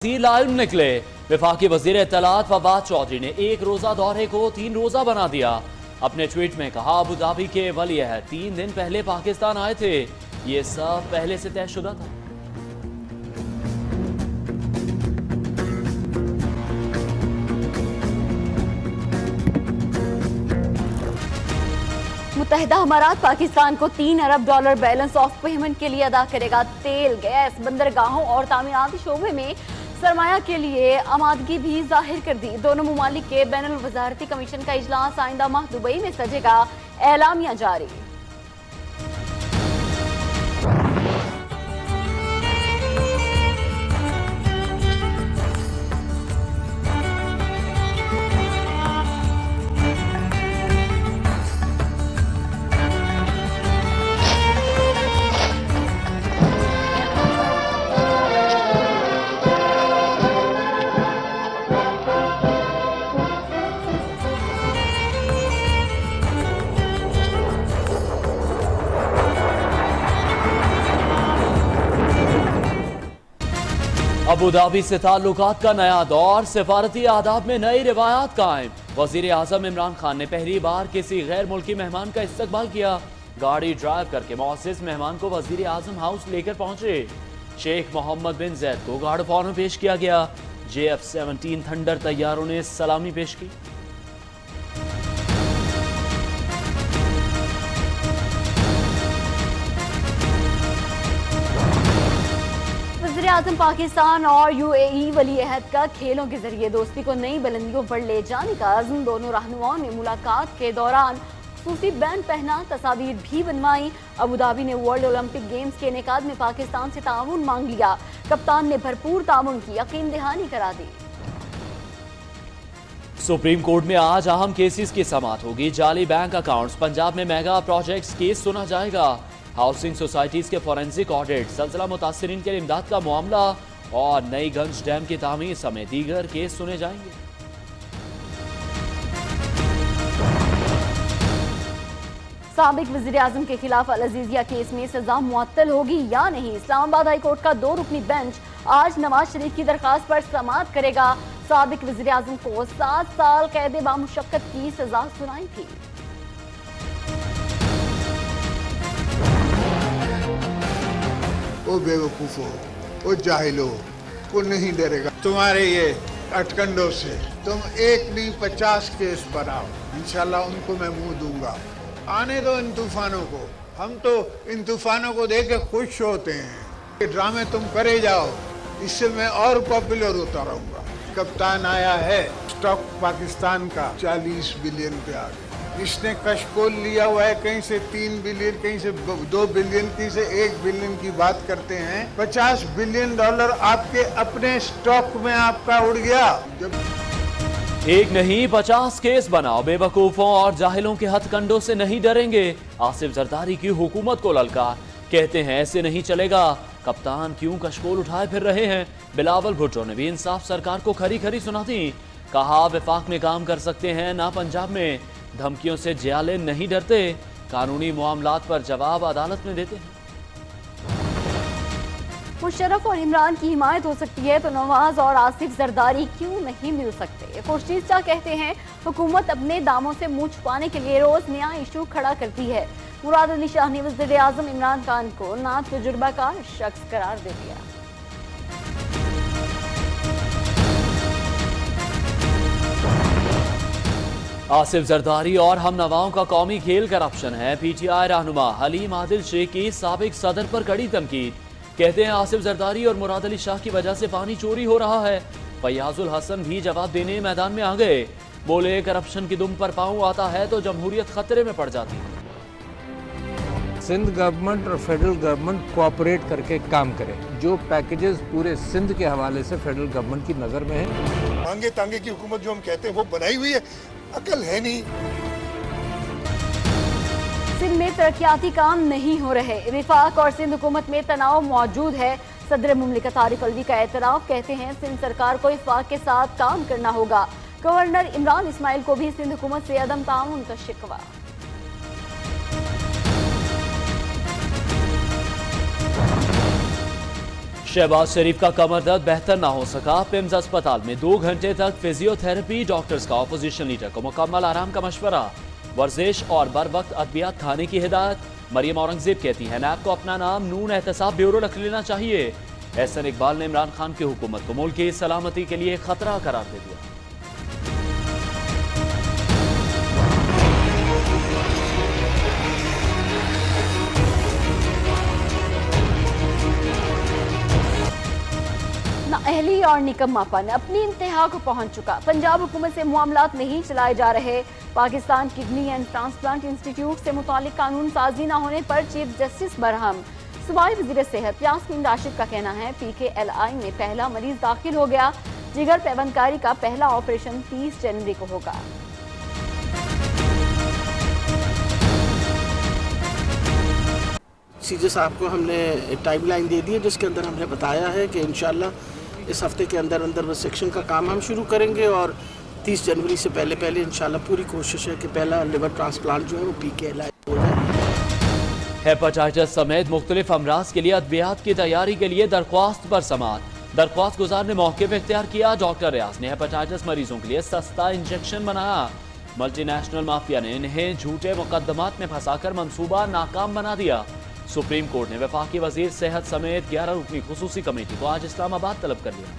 Live निकले। वफाकी वजीर इत्तलात फवाद चौधरी ने एक रोजा दौरे को 3 रोजा बना दिया। अपने ट्वीट में कहा, अबू धाबी के वली अहद 3 दिन पहले पाकिस्तान आए थे। ये सब पहले से तयशुदा था। मुत्तहिदा अमारात पाकिस्तान को $3 अरब बैलेंस ऑफ पेमेंट के लिए अदा करेगा। तेल, गैस, बंदरगाहों और तामीराती शोबे में सरमाया के लिए आमादगी भी जाहिर कर दी। दोनों मुमालिक के बैनुल वजारती कमीशन का इजलास आइंदा माह दुबई में सजेगा, एलामिया जारी। अबू धाबी से ताल्लुकात का नया दौर, सिफारती आदाब में नई रिवायात कायम। वजीर आजम इमरान खान ने पहली बार किसी गैर मुल्की मेहमान का इस्तकबाल किया। गाड़ी ड्राइव करके मुअज़्ज़िज़ मेहमान को वजीर आजम हाउस लेकर पहुंचे। शेख मोहम्मद बिन जैद को गार्ड ऑफ ऑनर पेश किया गया। JF-17 थंडर तैयारों ने सलामी पेश की। वज़ीर-ए-आज़म पाकिस्तान और UAE वली अहद का खेलों के जरिए दोस्ती को नई बुलंदियों पर ले जाने का अज़्म। दोनों रहनुमाओं ने मुलाकात के दौरान खुसूसी बैंड पहना, तस्वीर भी बनवाई। अबू धाबी ने वर्ल्ड ओलंपिक गेम्स के इनेकाद में पाकिस्तान से ताउन मांग लिया। कप्तान ने भरपूर ताउन की यकीन दहानी करा दी। सुप्रीम कोर्ट में आज अहम केसेस की समाअत होगी। जाली बैंक अकाउंट्स, पंजाब में मेगा प्रोजेक्ट्स केस सुना जाएगा। हाउसिंग सोसाइटीज के फॉरेंसिक ऑडिट, सल्सला मुतासरीन के लिए इमदाद का मामला और नई गंज डैम की तामीर समेत दीगर केस सुने जाएंगे। साबिक वज़ीर-ए-आज़म के खिलाफ अल-अज़ीज़िया केस में सजा मुअत्तल होगी या नहीं। इस्लामाबाद हाई कोर्ट का 2 रुकनी बेंच आज नवाज शरीफ की दरखास्त पर समाअत करेगा। साबिक वज़ीर-ए-आज़म को 7 साल कैद बामुशक्कत की सजा सुनाई थी। वो बेवकूफो, वो जाहिलो, वो नहीं डरेगा तुम्हारे ये अटकंडों से। तुम एक नहीं 50 केस बनाओ, इंशाल्लाह उनको मैं मुंह दूंगा। आने दो इन तूफानों को, हम तो इन तूफानों को देख के खुश होते हैं। ये ड्रामे तुम करे जाओ, इससे मैं और पॉपुलर होता रहूंगा। कप्तान आया है, स्टॉक पाकिस्तान का 40 बिलियन पे आ गया। इसने कशकोल लिया हुआ है, कहीं से 3 बिलियन, कहीं से 2 बिलियन, कहीं से 1 बिलियन की बात करते हैं। $50 बिलियन आपके अपने स्टॉक में आपका उड़ गया। जब एक नहीं 50 केस बनाओ, बेवकूफों और जाहिलों के हथकंडों से नहीं डरेंगे। आसिफ जरदारी की हुकूमत को ललकार, कहते हैं ऐसे नहीं चलेगा। कप्तान क्यों कशकोल उठाए फिर रहे हैं। बिलावल भुट्टो ने भी इंसाफ सरकार को खरी खरी सुना दी। कहा, वफाक में काम कर सकते हैं ना पंजाब में। धमकियों से जियाले नहीं डरते, कानूनी मामलात पर जवाब अदालत में देते हैं। मुशर्रफ और इमरान की हिमायत हो सकती है तो नवाज और आसिफ जरदारी क्यों नहीं मिल सकते। खुर्शीद शाह कहते हैं, हुकूमत अपने दामों से मुंह छुपाने के लिए रोज नया इशू खड़ा करती है। मुराद अली शाह ने वज़ीर-ए-आज़म इमरान खान को ना तजुर्बाकार शख्स करार दे दिया। आसिफ जरदारी और हम नवाओं का कौमी खेल करप्शन है। PTI रहनुमा हलीम आदिल शेख की साबिक सदर पर कड़ी तनकीद, कहते हैं आसिफ जरदारी और मुराद अली शाह की वजह से पानी चोरी हो रहा है। फयाजुल हसन भी जवाब देने मैदान में आ गए। बोले, करप्शन की दुम पर पांव आता है तो जमहूरियत खतरे में पड़ जाती है। सिंध गवर्नमेंट और फेडरल गवर्नमेंट कोऑपरेट करके काम करे। जो पैकेजेस पूरे सिंध के हवाले से फेडरल गवर्नमेंट की नज़र में है। मांगे तांगे की हुकूमत जो हम कहते हैं वो बनाई हुई है, अकल है नहीं। सिंध में तरक्याती काम नहीं हो रहे। विफाक और सिंध हुकूमत में तनाव मौजूद है। सदर मुमलिकत आरिफ अलवी का एतराफ, कहते हैं सिंध सरकार को विफाक के साथ काम करना होगा। गवर्नर इमरान इस्माइल को भी सिंध हुकूमत से अदम ताउन का शिकवा। शहबाज शरीफ का कमर दर्द बेहतर ना हो सका, पिम्स अस्पताल में 2 घंटे तक फिजियोथेरेपी, डॉक्टर्स का ऑपोजिशन लीडर को मुकम्मल आराम का मशवरा, वर्जिश और बर वक्त अद्वियात खाने की हिदायत। मरियम औरंगजेब कहती है नैब को अपना नाम नून एहतसाब ब्यूरो रख लेना चाहिए। एहसन इकबाल ने इमरान खान की हुकूमत को मुल्क की सलामती के लिए खतरा करार दे दिया। नाअहली और निकम्मापन अपनी इंतहा को पहुंच चुका। पंजाब हुकूमत से मामलात नहीं चलाए जा रहे। Pakistan kidney and transplant institute से मुतालिक कानून साजी न होने पर चीफ जस्टिस बरहम। सूबाई वज़ीर सेहत यास्मीन राशिद का कहना है PKLI में पहला मरीज दाखिल हो गया। जिगर पैवंदकारी का पहला ऑपरेशन 30 जनवरी को होगा। सीजे साहब को हमने टाइमलाइन दे दी है, जिसके अंदर हमने बताया है कि इंशाल्लाह इस हफ्ते के अंदर अंदर वो सेक्शन का काम हम शुरू करेंगे और 30 जनवरी से पहले इंशाल्लाह पूरी कोशिश है कि पहला लिवर ट्रांसप्लांट जो है वो PKLI हो जाए। हेपेटाइटिस समेत मुख्तलिफ अमराज के लिए अद्वियात की तैयारी के लिए दरख्वास्त पर समात। दरख्वास्त गुजार ने मौके पर इख्तियार किया। डॉक्टर रियाज ने हेपेटाइटिस मरीजों के लिए सस्ता इंजेक्शन बनाया। मल्टीनेशनल माफिया ने इन्हें झूठे मुकदमात में फंसाकर मंसूबा नाकाम बना दिया। सुप्रीम कोर्ट ने वफाकी वजीर सेहत समेत 11 रुकनी खुसूसी कमेटी को आज इस्लामाबाद तलब कर लिया।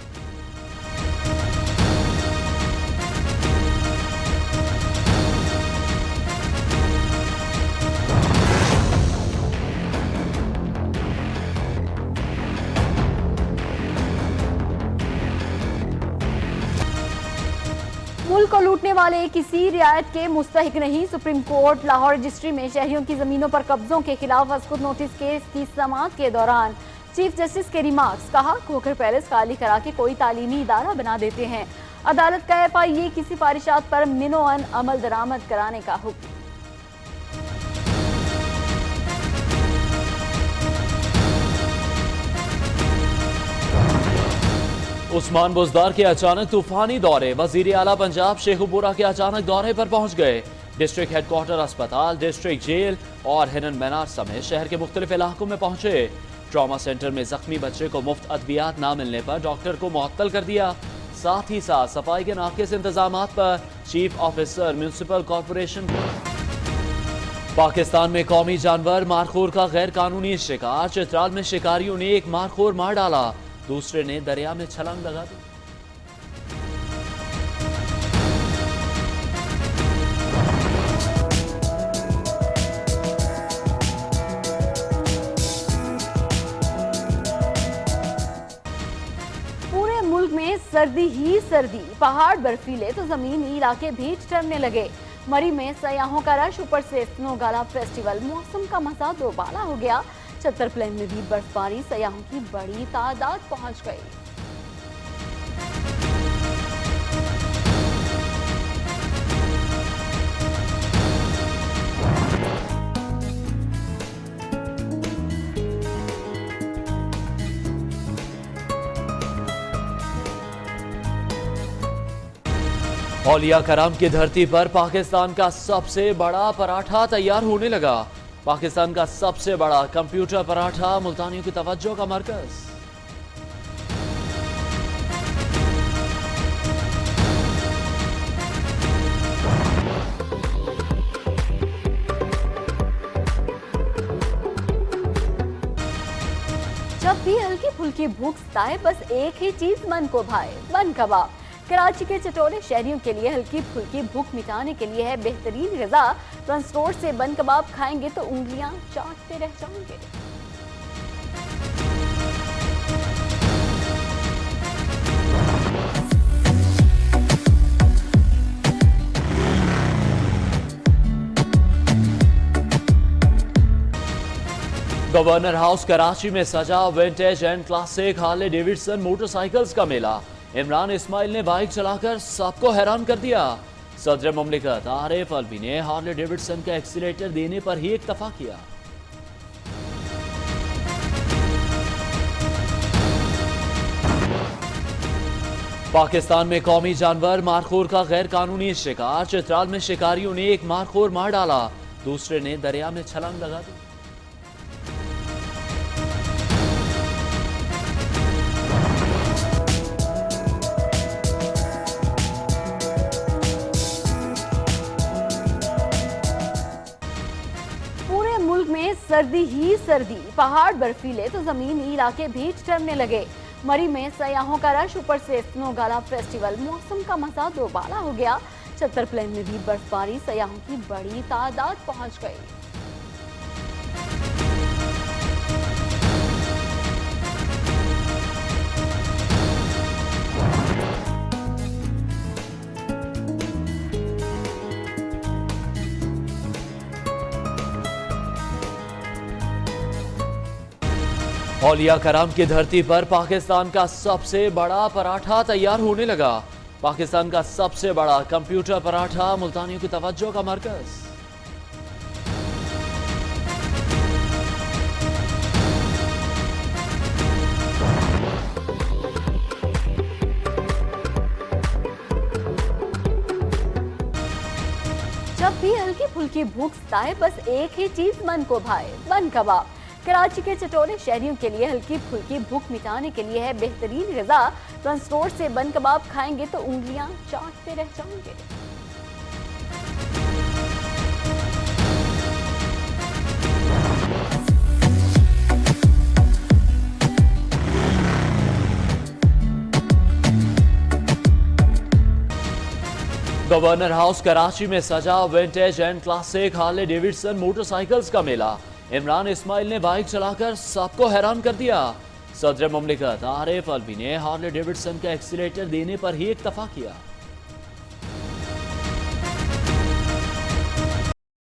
मुल्क को लूटने वाले किसी रियायत के मुस्तहिक नहीं। सुप्रीम कोर्ट लाहौर रजिस्ट्री में शहरियों की जमीनों पर कब्जों के खिलाफ अस्कुत नोटिस केस की समाअत के दौरान चीफ जस्टिस के रिमार्क्स। कहा खोखर पैलेस खाली करा के कोई तालीमी इदारा बना देते हैं। अदालत का FIA की सिफारिशात पर मिनोअन अमल दरामद कराने का हुक्म। उस्मान बुज़दार के अचानक तूफानी दौरे। वजीर आला पंजाब शेखुपुरा के अचानक दौरे पर पहुंच गए। डिस्ट्रिक्ट हेडक्वार्टर अस्पताल, डिस्ट्रिक्ट जेल और हिरन मीनार समेत शहर के मुख्तलिफ इलाकों में पहुंचे। ट्रॉमा सेंटर में जख्मी बच्चे को मुफ्त अद्वियात न मिलने पर डॉक्टर को मुअत्तल कर दिया। साथ ही साथ सफाई के नाकिस इंतजाम पर chief officer municipal corporation. Pakistan में कौमी जानवर मारखोर का गैर कानूनी शिकार। चित्राल में शिकारियों ने एक मारखोर मार डाला, दूसरे ने दरिया में छलांग लगा दी। पूरे मुल्क में सर्दी ही सर्दी। पहाड़ बर्फीले तो जमीनी इलाके भी ठिठुरने लगे। मरी में सयाहों का रश, ऊपर से स्नो गाला फेस्टिवल। मौसम का मजा दोबाला हो गया। छत्तर प्लेन में भी बर्फबारी, सयाहों की बड़ी तादाद पहुंच गई। औलिया कराम की धरती पर पाकिस्तान का सबसे बड़ा पराठा तैयार होने लगा। पाकिस्तान का सबसे बड़ा कंप्यूटर पराठा मुल्तानियों की तवज्जो का मरकज। जब भी हल्की फुल्की भूख सताए, बस एक ही चीज मन को भाए, बन कबाब। कराची के चटोरे शहरियों के लिए हल्की फुल्की भूख मिटाने के लिए है बेहतरीन ग़िज़ा। बन स्टोर से बन कबाब खाएंगे तो उंगलियां चाटते रह जाएंगे। गवर्नर हाउस कराची में सजा vintage and classic Harley Davidson motorcycles का मेला। इमरान इस्माइल ने बाइक चलाकर सबको हैरान कर दिया। सदर मुमलिकत आरिफ अलवी ने हार्ले डेविडसन का एक्सीलेटर देने पर ही इक्तफा किया। पाकिस्तान में कौमी जानवर मारखोर का गैर कानूनी शिकार। चित्राल में शिकारियों ने एक मारखोर मार डाला, दूसरे ने दरिया में छलांग लगा दी। सर्दी ही सर्दी, पहाड़ बर्फीले तो जमीनी इलाके भी ठहरने लगे। मरी में सयाहों का रश, ऊपर से स्नो गाला फेस्टिवल, मौसम का मजा दोबारा हो गया। छत्तर प्लेन में भी बर्फबारी, सयाहों की बड़ी तादाद पहुंच गई। औलिया कराम की धरती पर पाकिस्तान का सबसे बड़ा पराठा तैयार होने लगा। पाकिस्तान का सबसे बड़ा कंप्यूटर पराठा मुल्तानियों की तवज्जो का मरकज। जब भी हल्की फुल्की भूख सताए, बस एक ही चीज मन को भाए, बन कबाब। कराची के चटोरे शहरियों के लिए हल्की फुल्की भूख मिटाने के लिए है बेहतरीन ग़िज़ा। बन स्टोर से बन कबाब खाएंगे तो उंगलियां चाटते रह जाएंगे। गवर्नर हाउस कराची में सजा vintage and classic Harley Davidson motorcycles का मेला। इमरान इस्माइल ने बाइक चलाकर सबको हैरान कर दिया। सदर मुमलिकत आरिफ अलवी ने हार्ले डेविडसन का एक्सीलेटर देने पर ही इक्तफा किया।